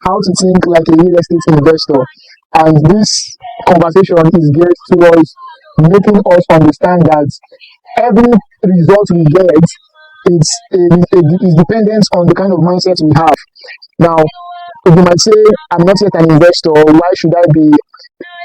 how to think like a real estate investor. And this conversation is geared towards making us understand that every result we get is dependent on the kind of mindset we have. Now, you might say, I'm not yet an investor, why should I be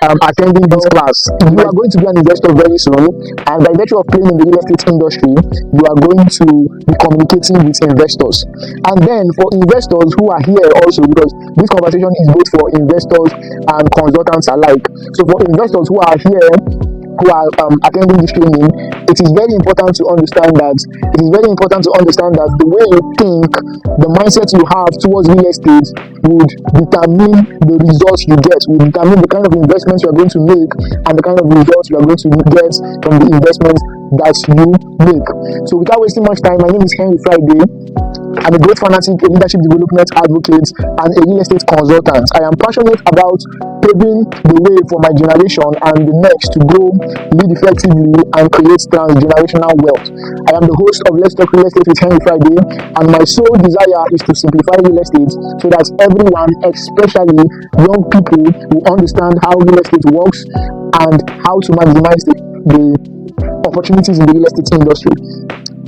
attending this class? You are going to be an investor very soon, and by virtue of playing in the real estate industry, you are going to be communicating with investors. And then for investors who are here also, because this conversation is both for investors and consultants alike. So for investors who are here, who are attending this training, it is very important to understand that the way you think, the mindset you have towards real estate would determine the results you get, would determine the kind of investments you are going to make and the kind of results you are going to get from the investments that you make. So without wasting much time, my name is Henry Friday. I'm a great fanatic, a leadership development advocate, and a real estate consultant. I am passionate about paving the way for my generation and the next to grow, lead effectively, and create transgenerational wealth. I am the host of Let's Talk Real Estate with Henry Friday, and my sole desire is to simplify real estate so that everyone, especially young people, will understand how real estate works and how to maximize the opportunities in the real estate industry.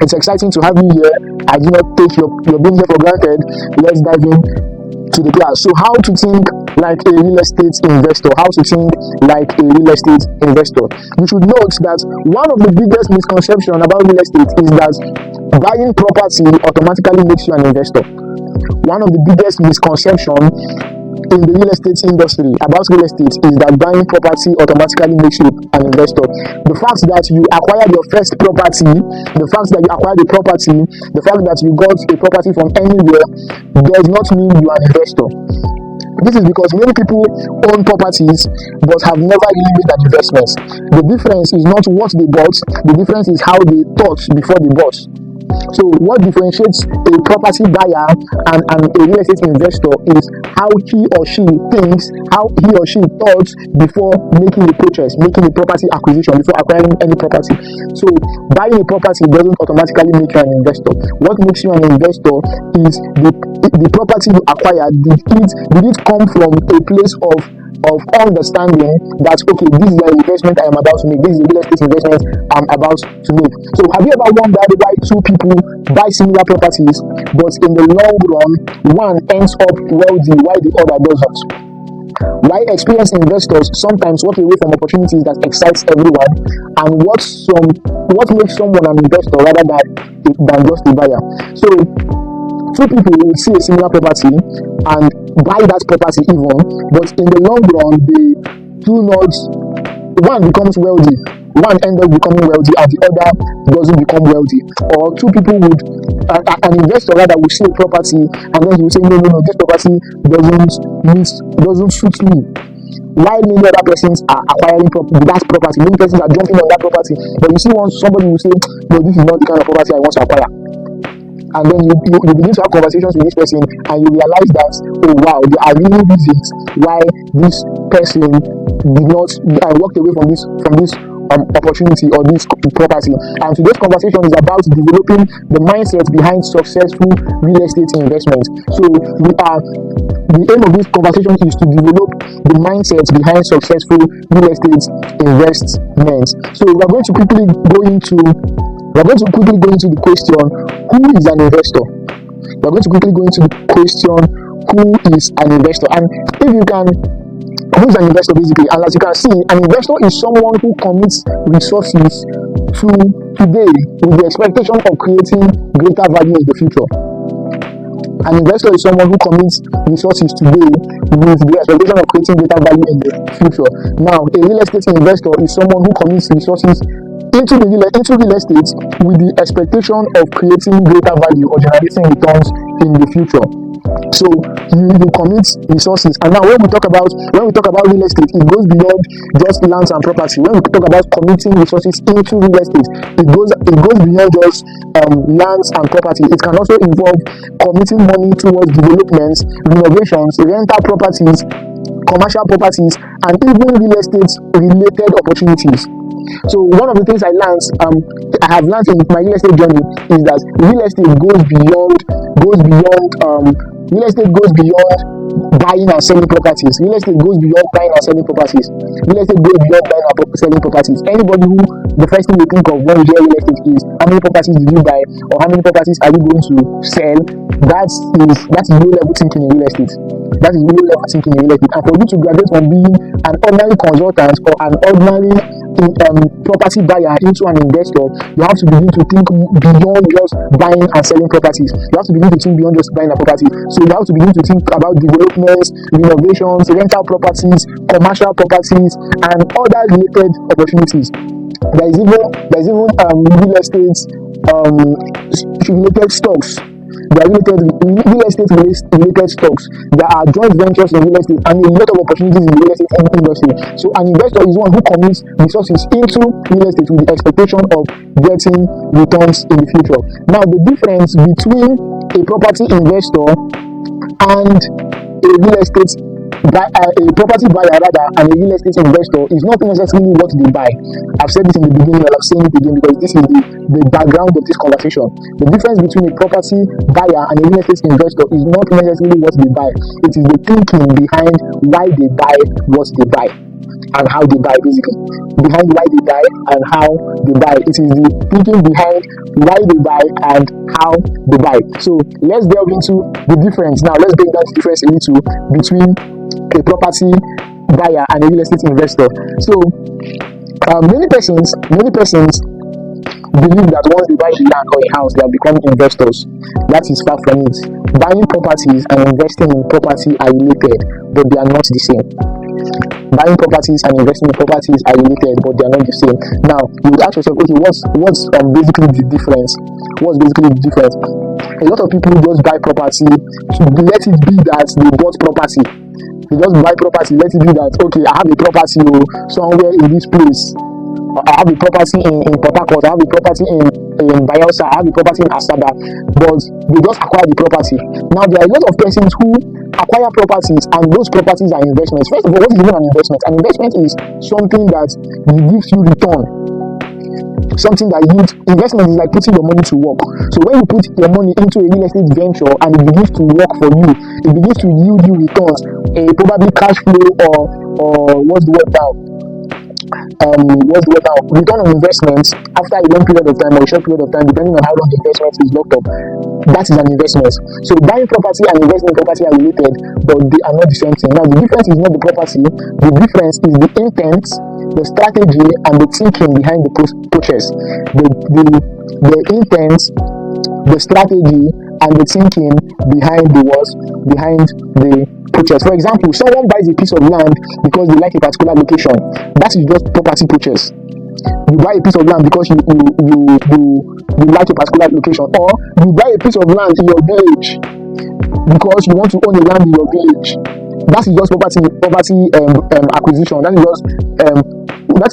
It's exciting to have you here. I do not take your being here for granted. Let's dive in to the class. So how to think like a real estate investor. How to think like a real estate investor. You should note that one of the biggest misconceptions about real estate is that buying property automatically makes you an investor. One of the biggest misconceptions in the real estate industry about real estate is that buying property automatically makes you an investor. The fact that you acquired your first property, the fact that you acquired a property, the fact that you got a property from anywhere does not mean you are an investor. This is because many people own properties but have never really made that investment. The difference is not what they bought, the difference is how they thought before they bought. So what differentiates a property buyer and a real estate investor is how he or she thinks, how he or she thought before making a purchase, making a property acquisition, before acquiring any property. So buying a property doesn't automatically make you an investor. What makes you an investor is the property you acquired. Did it come from a place of understanding that, okay, this is an investment I am about to make, this is a real estate investment I'm about to make. So have you ever wondered why two people buy similar properties, but in the long run, one ends up wealthy while the other doesn't? Why experienced investors sometimes walk away from opportunities that excites everyone, and what makes someone an investor rather than just a buyer? So two people will see a similar property and buy that property even, but in the long run, they do not, one becomes wealthy, one ends up becoming wealthy and the other doesn't become wealthy. Or two people would, an investor rather will see a property and then he will say, no, this property doesn't suit me. While many other persons are acquiring that property, many persons are jumping on that property, but you see somebody will say, no, this is not the kind of property I want to acquire. And then you begin to have conversations with this person and you realize that, oh wow, there are really reasons why this person did not walked away from this opportunity or this property. And today's conversation is about developing the mindset behind successful real estate investment. So the aim of this conversation is to develop the mindset behind successful real estate investment. So we're going to quickly go into the question, who is an investor? We're going to quickly go into the question, who is an investor? And who is an investor basically? And as you can see, an investor is someone who commits resources to today with the expectation of creating greater value in the future. An investor is someone who commits resources today with the expectation of creating greater value in the future. Now, a real estate investor is someone who commits resources into real estate with the expectation of creating greater value or generating returns in the future. So you commit resources, and now when we talk about real estate, it goes beyond just lands and property. When we talk about committing resources into real estate, it goes beyond just lands and property. It can also involve committing money towards developments, renovations, rental properties, commercial properties, and even real estate related opportunities. So one of the things I have learned in my real estate journey is that real estate goes beyond buying and selling properties. Real estate goes beyond buying and selling properties. Real estate goes beyond buying and selling properties. Anybody who, the first thing they think of when you hear real estate is how many properties did you buy or how many properties are you going to sell. That is low level thinking in real estate. That is low level thinking in real estate. And for you to graduate from being an ordinary consultant or an ordinary property buyer into an investor, you have to begin to think beyond just buying and selling properties. You have to begin to think beyond just buying a property. So you have to begin to think about developments, renovations, rental properties, commercial properties, and other related opportunities. There is even real estate related stocks. There are real estate related stocks. There are joint ventures in real estate and a lot of opportunities in the real estate industry. So an investor is one who commits resources into real estate with the expectation of getting returns in the future. Now, the difference between a property investor and a property buyer and a real estate investor is not necessarily what they buy. I've said this in the beginning and I'm saying it again because this is the background of this conversation. The difference between a property buyer and a real estate investor is not necessarily what they buy. It is the thinking behind why they buy what they buy and how they buy, basically. Behind why they buy and how they buy. It is the thinking behind why they buy and how they buy. So let's delve into the difference. Now let's break down the difference a little between a property buyer and a real estate investor. So many persons believe that once they buy a land or a house, they have become investors. That is far from it. Buying properties and investing in property are related, but they are not the same. Buying properties and investing in properties are related, but they are not the same. Now, you would ask yourself, okay, what's basically the difference? What's basically the difference? A lot of people just buy property to let it be that they bought property. They just buy property, let it be that, okay, I have a property somewhere in this place. I have a property in Port Harcourt, I have a property in Bayelsa, I have a property in Asaba, but they just acquire the property. Now, there are a lot of persons who acquire properties and those properties are investments. First of all, what is even an investment? An investment is something that gives you return. Something that investment is like putting your money to work. So when you put your money into a real estate venture and it begins to work for you, it begins to yield you returns, probably cash flow or return on investments after a long period of time or a short period of time, depending on how long the investment is locked up. That is an investment. So buying property and investing in property are related, but they are not the same thing. Now, the difference is not the property. The difference is the intent, the strategy, and the thinking behind the purchase. The intent, the strategy, and the thinking behind the purchase. For example, someone buys a piece of land because they like a particular location. That is just property purchase. You buy a piece of land because you like a particular location, or you buy a piece of land in your village because you want to own a land in your village. That is just property acquisition. That is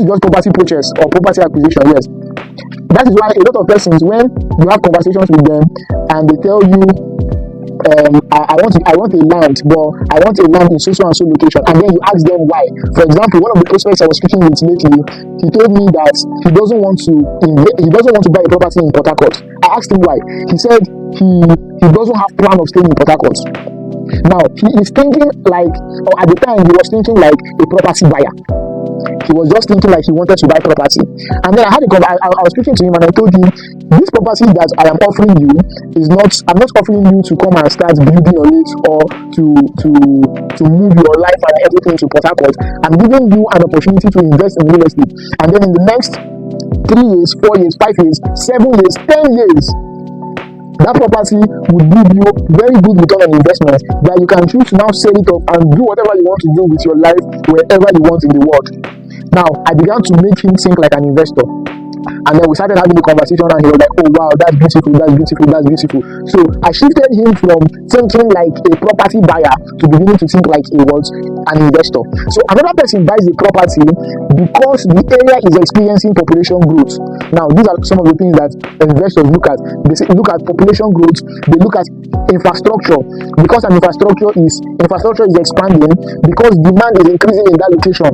just property purchase or property acquisition. Yes. That is why a lot of persons, when you have conversations with them and they tell you, I want a land, but I want a land in so and so location, and then you ask them why. For example, one of the prospects I was speaking with lately, he told me that he doesn't want to buy a property in Port Harcourt. I asked him why. He said he doesn't have plan of staying in Port Harcourt. Now he is thinking like, or at the time he was thinking like a property buyer. He was just thinking like he wanted to buy property. And then I was speaking to him and I told him, this property that I am offering you I'm not offering you to come and start building on it or to move your life and everything to Port Harcourt. I'm giving you an opportunity to invest in real estate. And then in the next 3 years, 4 years, 5 years, 7 years, 10 years, that property will give you very good return on investment that you can choose to now sell it off and do whatever you want to do with your life wherever you want in the world. Now, I began to make him think like an investor. And then we started having the conversation and he was like, oh wow, that's beautiful. So I shifted him from thinking like a property buyer to beginning to think like he was an investor. So another person buys a property because the area is experiencing population growth. Now, these are some of the things that investors look at. They look at population growth, they look at infrastructure, because an infrastructure is expanding, because demand is increasing in that location,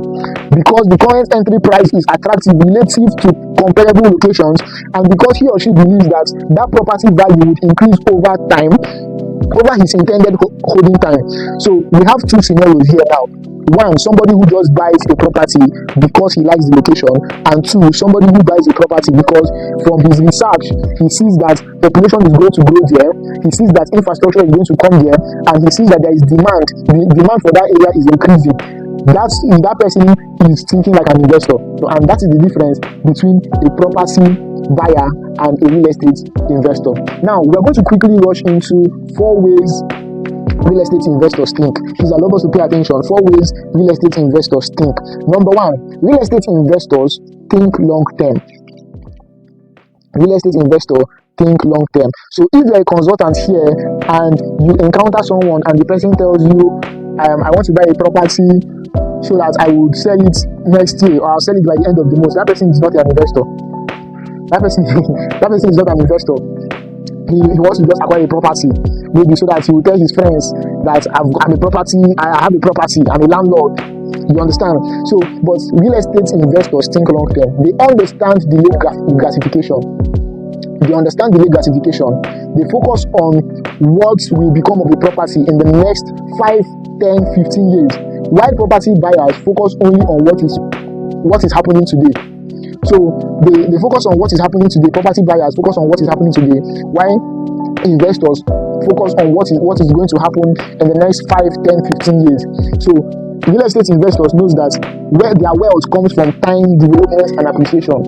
because the current entry price is attractive relative to comparable locations, and because he or she believes that property value would increase over time, over his intended holding time. So we have two scenarios here now. One, somebody who just buys a property because he likes the location, and two, somebody who buys a property because from his research he sees that population is going to grow there, he sees that infrastructure is going to come there, and he sees that there is demand. The demand for that area is increasing. That person is thinking like an investor. So, and that is the difference between a property buyer and a real estate investor. Now we are going to quickly rush into 4 ways real estate investors think. Please allow us to pay attention. 4 ways real estate investors think. Number 1, real estate investors think long term. Real estate investor think long term. So if you're a consultant here and you encounter someone and the person tells you, I want to buy a property so that I would sell it next year, or I'll sell it by the end of the month, that person is not an investor. That person is not an investor. He wants to just acquire a property, maybe so that he will tell his friends that I have a property, I'm a landlord. You understand? So, but real estate investors think long term. They understand delayed gratification. They understand delayed gratification. They focus on what will become of the property in the next 5, 10, 15 years. While property buyers focus only on what is happening today. So they focus on what is happening today. Property buyers focus on what is happening today, while investors focus on what is going to happen in the next 5, 10, 15 years. So real estate investors knows that where their wealth comes from time development and appreciation.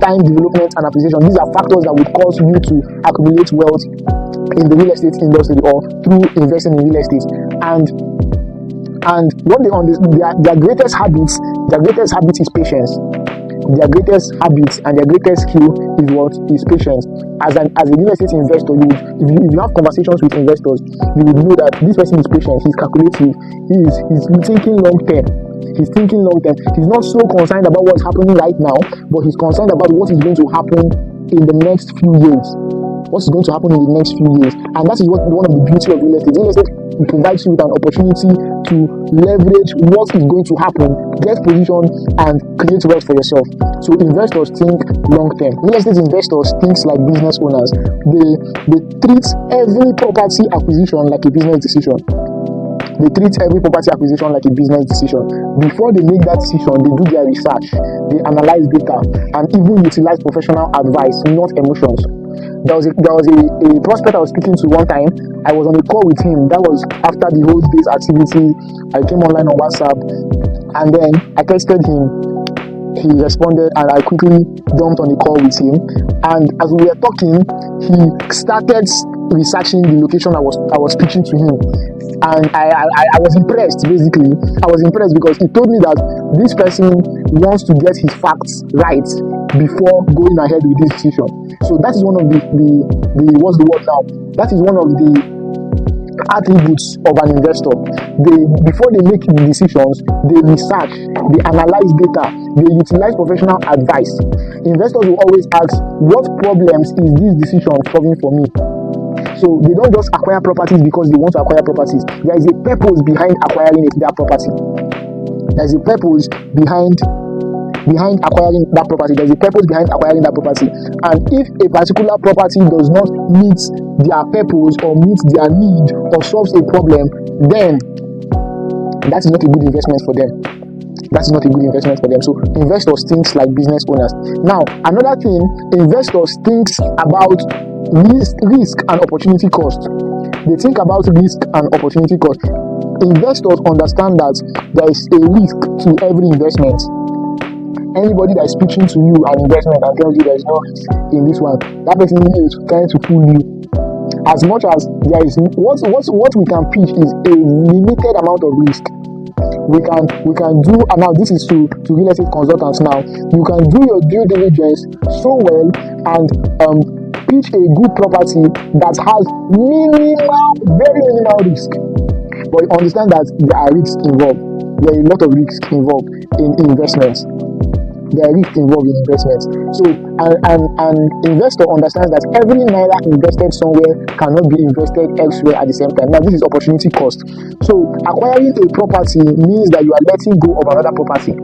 Time development and appreciation. These are factors that would cause you to accumulate wealth in the real estate industry or through investing in real estate. And what they understand, their greatest habit is patience. Their greatest habit and their greatest skill is patience. As a real estate investor, if you have conversations with investors, you would know that this person is patient, he's calculative, he's thinking long term. He's thinking long term. He's not so concerned about what's happening right now, but he's concerned about what is going to happen in the next few years. What's going to happen in the next few years. And that is one of the beauty of real estate. Real estate provides you with an opportunity to leverage what is going to happen, get position, and create wealth for yourself. So investors think long term. Real estate investors think like business owners. They treat every property acquisition like a business decision. They treat every property acquisition like a business decision. Before they make that decision, they do their research, they analyze data, and even utilize professional advice, not emotions. There was a prospect I was speaking to one time. I was on a call with him. That was after the whole day's activity. I came online on WhatsApp, and then I texted him. He responded, and I quickly jumped on a call with him. And as we were talking, he started researching the location I was pitching to him. And I was impressed, basically. I was impressed because he told me that this person wants to get his facts right before going ahead with this decision. So that is one of the what's the word now? That is one of the attributes of an investor. Before they make decisions, they research, they analyze data, they utilize professional advice. Investors will always ask, what problems is this decision solving for me? So they don't just acquire properties because they want to acquire properties. There is a purpose behind acquiring their property. There is a purpose behind acquiring that property. There's a purpose behind acquiring that property. And if a particular property does not meet their purpose or meet their need or solves a problem, then that is not a good investment for them. That's not a good investment for them. So investors think like business owners. Now, another thing, investors think about risk and opportunity cost. They think about risk and opportunity cost. Investors understand that there is a risk to every investment. Anybody that is pitching to you an investment and tells you there is no risk in this one, that person is trying to fool you. As much as there is what we can pitch is a limited amount of risk. We can do, and now this is to real estate consultants now. You can do your due diligence so well and pitch a good property that has very minimal risk. But you understand that there are risks involved. There are a lot of risks involved in investments. There are risks involved in investments. So an investor understands that every naira invested somewhere cannot be invested elsewhere at the same time. Now this is opportunity cost. So acquiring a property means that you are letting go of another property.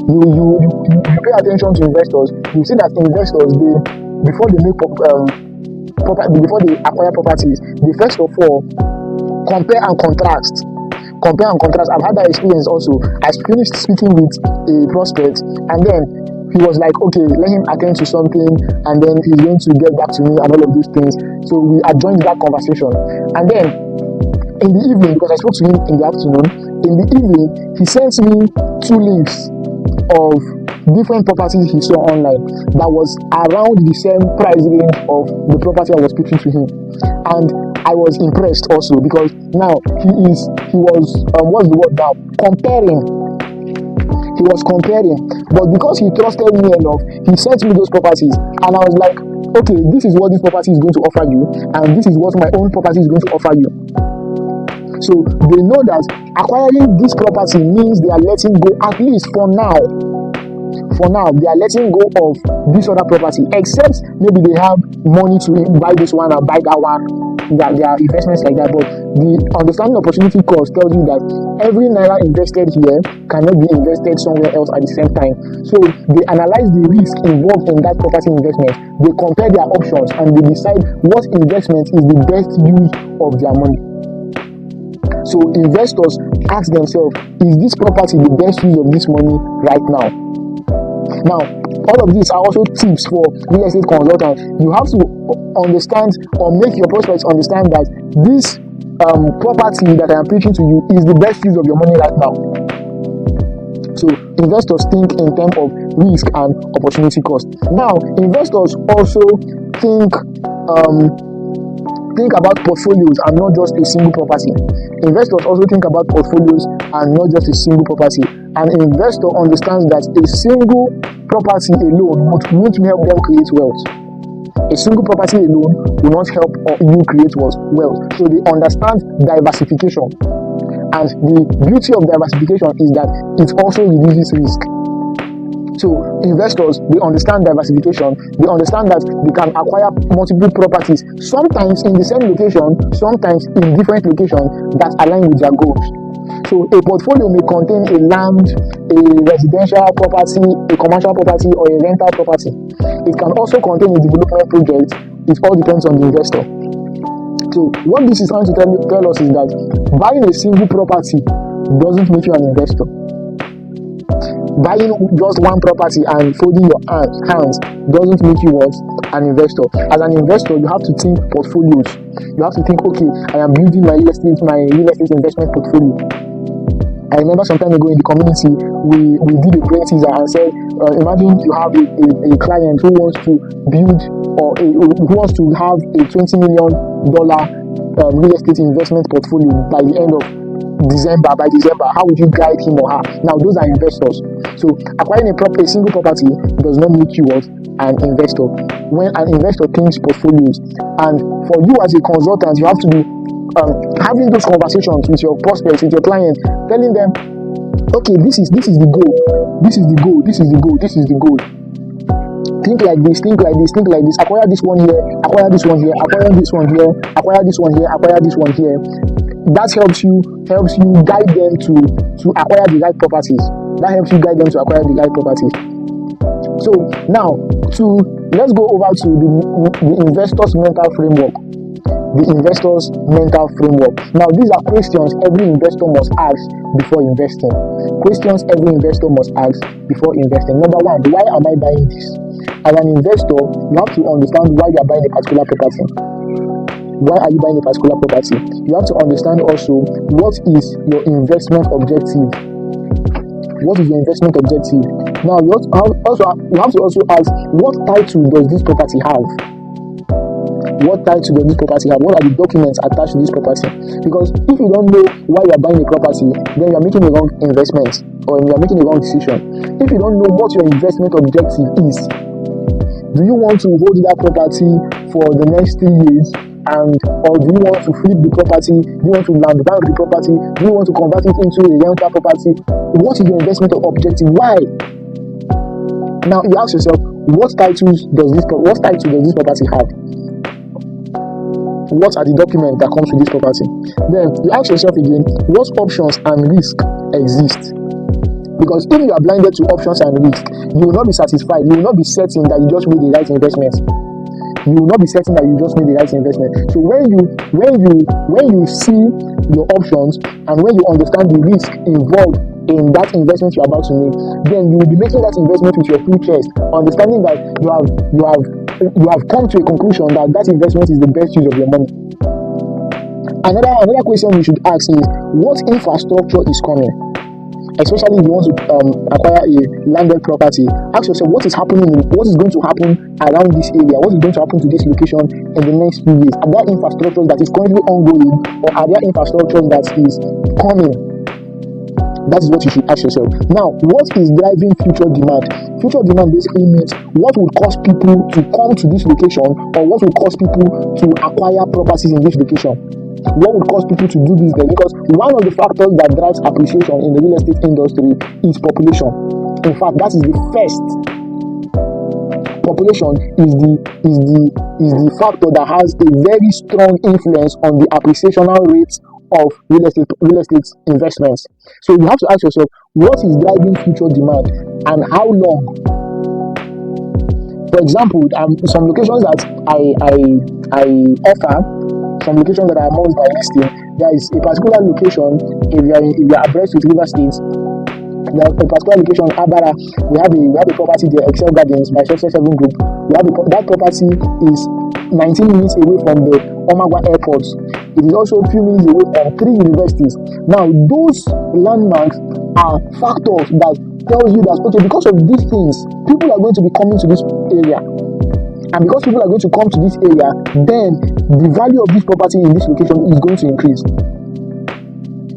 You pay attention to investors. You see that investors, before they make before they acquire properties, they first of all compare and contrast. Compare and contrast. I've had that experience also. I finished speaking with a prospect, and then he was like, okay, let him attend to something, and then he's going to get back to me and all of these things. So we adjoined that conversation. And then in the evening, because I spoke to him in the afternoon, in the evening, he sent me 2 links of different properties he saw online that was around the same price range of the property I was pitching to him. And I was impressed also, because now he was what's the word now? Comparing. He was comparing, but because he trusted me enough, he sent me those properties, and I was like, okay, this is what this property is going to offer you, and this is what my own property is going to offer you. So they know that acquiring this property means they are letting go, at least for now, they are letting go of this other property, except maybe they have money to buy this one or buy that one. That there are investments like that, but the understanding opportunity cost tells you that every naira invested here cannot be invested somewhere else at the same time. So they analyze the risk involved in that property investment, they compare their options, and they decide what investment is the best use of their money. So investors ask themselves, is this property the best use of this money right now? Now, all of these are also tips for real estate consultants. You have to understand, or make your prospects understand, that this property that I am preaching to you is the best use of your money right now. So investors think in terms of risk and opportunity cost. Now, investors also think about portfolios and not just a single property. Investors also think about portfolios and not just a single property. An investor understands that a single property alone won't help them create wealth. A single property alone will not help you create wealth. So they understand diversification. And the beauty of diversification is that it also reduces risk. So investors, they understand diversification. They understand that they can acquire multiple properties, sometimes in the same location, sometimes in different locations that align with their goals. So a portfolio may contain a land, a residential property, a commercial property, or a rental property. It can also contain a development project. It all depends on the investor. So what this is trying to tell us is that buying a single property doesn't make you an investor. Buying just one property and folding your hands doesn't make you what? An investor. As an investor, you have to think portfolios. You have to think, okay, I am building my real estate investment portfolio. I remember some time ago in the community, we did a brain teaser and said, imagine you have a client who wants to build who wants to have a $20 million real estate investment portfolio by the end of December. How would you guide him or her? Now, those are investors. So acquiring a single property does not make you an investor. When an investor thinks portfolios, and for you as a consultant, you have to be having those conversations with your prospects, with your clients, telling them, okay, this is the goal, this is the goal, this is the goal, this is the goal. Think like this, think like this, think like this. Acquire this one here, acquire this one here, acquire this one here, acquire this one here, acquire this one here. That helps you guide them to acquire the right properties. That helps you guide them to acquire the right properties. So now, let's go over to the investor's mental framework. The investor's mental framework. Now, these are questions every investor must ask before investing. Questions every investor must ask before investing. Number one, why am I buying this? As an investor, you have to understand why you are buying a particular property. Why are you buying a particular property? You have to understand also what is your investment objective. What is your investment objective? Now, you have to also ask, what title does this property have? What title does this property have? What are the documents attached to this property? Because if you don't know why you are buying a property, then you are making a wrong investment, or you are making a wrong decision. If you don't know what your investment objective is, do you want to hold that property for the next 3 years? Or do you want to flip the property? Do you want to land bank the property? Do you want to convert it into a rental property? What is your investment objective? Why? Now you ask yourself, what title does this property have? What are the documents that comes with this property? Then you ask yourself again, what options and risk exist? Because if you are blinded to options and risk, you will not be satisfied. You will not be certain that you just made the right investment. you will not be certain that you just made the right investment. So when you see your options and when you understand the risk involved in that investment you're about to make, then you will be making that investment with your full chest, understanding that you have come to a conclusion that that investment is the best use of your money. Another question you should ask is, what infrastructure is coming? Especially if you want to acquire a landed property, ask yourself what is going to happen around this area, what is going to happen to this location in the next few years. Are there infrastructures that is currently ongoing, or are there infrastructures that is coming? That is what you should ask yourself. Now, what is driving future demand? Future demand basically means what would cause people to come to this location, or what would cause people to acquire properties in this location. What would cause people to do business? Because one of the factors that drives appreciation in the real estate industry is population. In fact, that is the first. Population is the factor that has a very strong influence on the appreciational rates of real estate investments. So you have to ask yourself, what is driving future demand and how long? For example, some locations that I offer, some locations that are amongst my listing, there is a particular location. If you are abreast with River States, there is a particular location, Abara. We have a property there, Excel Gardens by Success 7 Group. That property is 19 minutes away from the Omagwa Airport. It is also a few minutes away from 3 universities. Now, those landmarks are factors that tells you that, okay, because of these things, people are going to be coming to this area. And because people are going to come to this area, then the value of this property in this location is going to increase.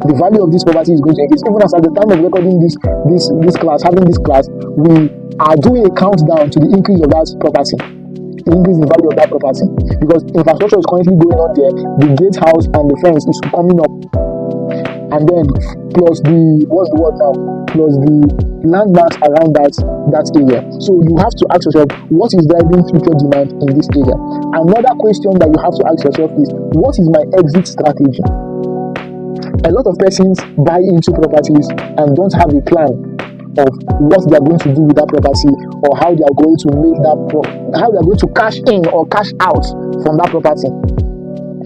The value of this property is going to increase. Even as at the time of recording this class, we are doing a countdown to the increase of that property. The increase in value of that property. Because infrastructure is currently going on there. The gatehouse and the fence is coming up. And then plus plus the landmarks around that area. So you have to ask yourself, what is driving future demand in this area? Another question that you have to ask yourself is, what is my exit strategy? A lot of persons buy into properties and don't have a plan of what they are going to do with that property, or how they are going to how they are going to cash in or cash out from that property.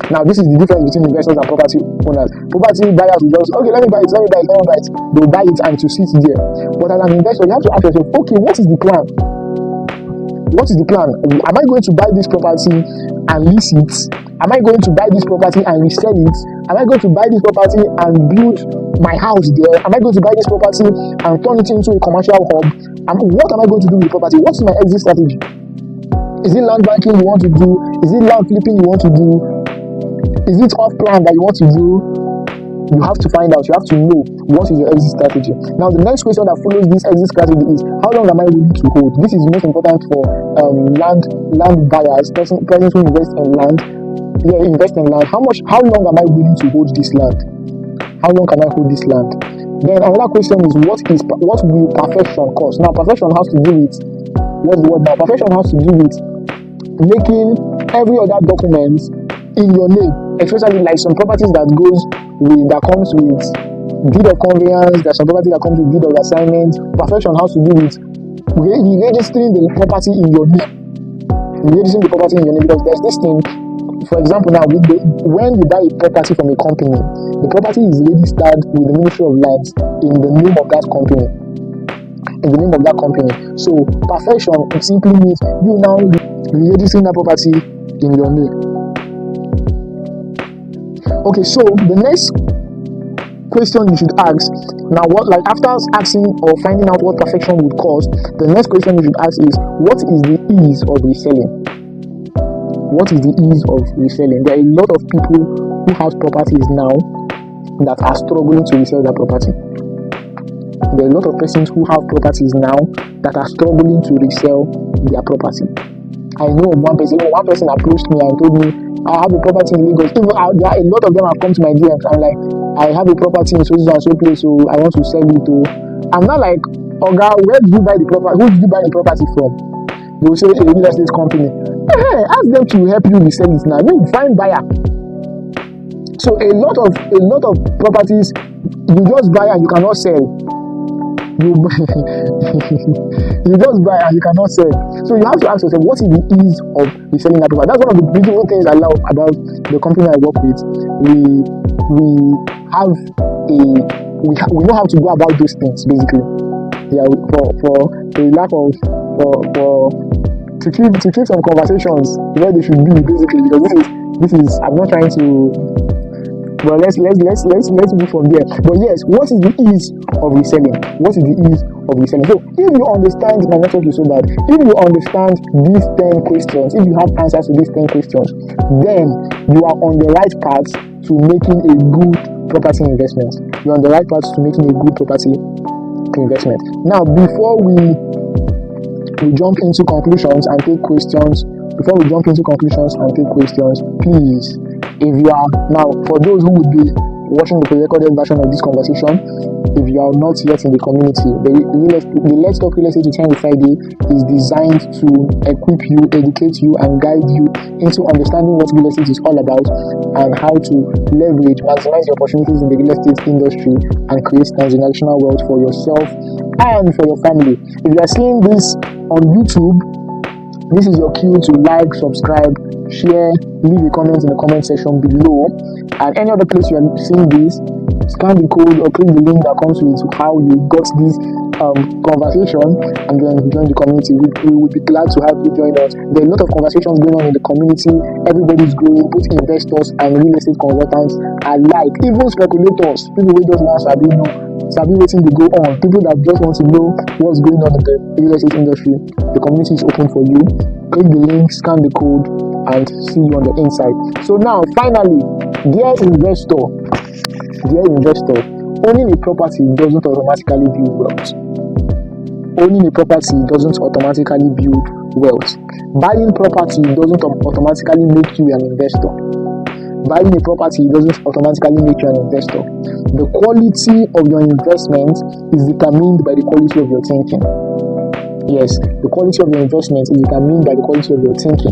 Now, this is the difference between investors and property owners. Property buyers will just, okay, let me buy it. They'll buy it and to sit there. But as an investor, you have to ask yourself, okay, what is the plan? What is the plan? Am I going to buy this property and lease it? Am I going to buy this property and resell it? Am I going to buy this property and build my house there? Am I going to buy this property and turn it into a commercial hub? What am I going to do with the property? What is my exit strategy? Is it land banking you want to do? Is it land flipping you want to do? Is it off plan that you want to do? You have to find out. You have to know what is your exit strategy. Now, the next question that follows this exit strategy is, how long am I willing to hold? This is most important for land buyers, persons who invest in land. How long am I willing to hold this land? How long can I hold this land? Then another question is, what will perfection cost? Now, perfection has to do with perfection has to do with making every other document in your name, especially like some properties that comes with deed of conveyance. There's some property that comes with deed of assignment. Perfection has to do with registering the property in your name. Because there's this thing. For example, now when you buy a property from a company, the property is registered with the Ministry of Lands in the name of that company. So perfection simply means you now registering that property in your name. Okay, so the next question you should ask now, after asking or finding out what perfection would cost, the next question you should ask is, what is the ease of reselling? What is the ease of reselling? There are a lot of people who have properties now that are struggling to resell their property. There are a lot of persons who have properties now that are struggling to resell their property. I know one person approached me and told me, I have a property in Lagos. Even a lot of them have come to my DMs. I'm like, I have a property in so place, so I want to sell it to. I'm not like, Oga, where did you buy the property? Who did you buy the property from? They will say a real estate company. Hey, ask them to help you resell it now. You find buyer. So a lot of properties you just buy and you cannot sell. You just buy and you cannot sell. So you have to ask yourself, what is the ease of reselling that paper? That's one of the beautiful things I love about the company I work with. We have we know how to go about those things basically. Yeah, for a lack of for to keep some conversations where they should be basically, because this is I'm not trying to. Well, let's move from there. But yes, what is the ease of reselling? What is the ease of reselling? So if you understand, my network is so bad. If you understand these 10 questions, if you have answers to these 10 questions, then you are on the right path to making a good property investment. You're on the right path to making a good property investment. Now, before we jump into conclusions and take questions, please, if you are now, for those who would be watching the pre-recorded version of this conversation, if you are not yet in the community, the Let's Talk Real Estate with Henry Friday is designed to equip you, educate you, and guide you into understanding what real estate is all about and how to maximize the opportunities in the real estate industry and create transgenerational wealth for yourself and for your family. If you are seeing this on YouTube, this is your cue to like, subscribe, share, leave a comment in the comment section below. And any other place you are seeing this, scan the code or click the link that comes with how you got this conversation, and then join the community. We would be glad to have you join us. There are a lot of conversations going on in the community. Everybody's growing, both investors and real estate consultants alike, even speculators, people who just want sabi waiting to go on, people that just want to know what's going on in the real estate industry. The community is open for you. Click the link, scan the code, and see you on the inside. So now, finally, dear investor, owning a property doesn't automatically build wealth. Buying property doesn't automatically make you an investor. Buying a property doesn't automatically make you an investor. The quality of your investment is determined by the quality of your thinking. Yes, the quality of your investment is determined by the quality of your thinking.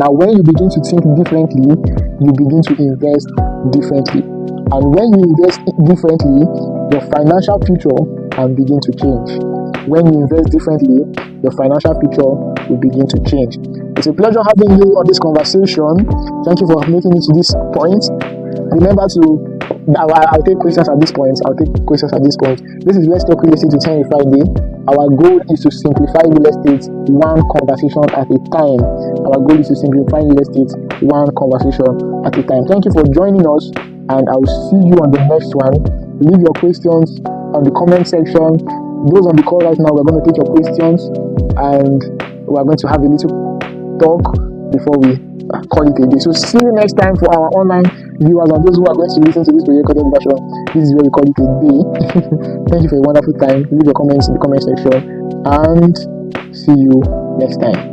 Now, when you begin to think differently, you begin to invest differently. And when you invest differently, your financial future can begin to change. When you invest differently, your financial future will begin to change. It's a pleasure having you on this conversation. Thank you for making it to this point. Remember I'll take questions at this point. This is Let's Talk Real Estate with Henry Friday. Our goal is to simplify real estate one conversation at a time. Thank you for joining us, and I will see you on the next one. Leave your questions on the comment section. Those on the call right now, we're going to take your questions, and we're going to have a little talk before we call it a day. So see you next time for our online viewers and those who are going to listen to this pre-recorded version. This is where we call it a day. Thank you for a wonderful time. Leave your comments in the comment section, and see you next time.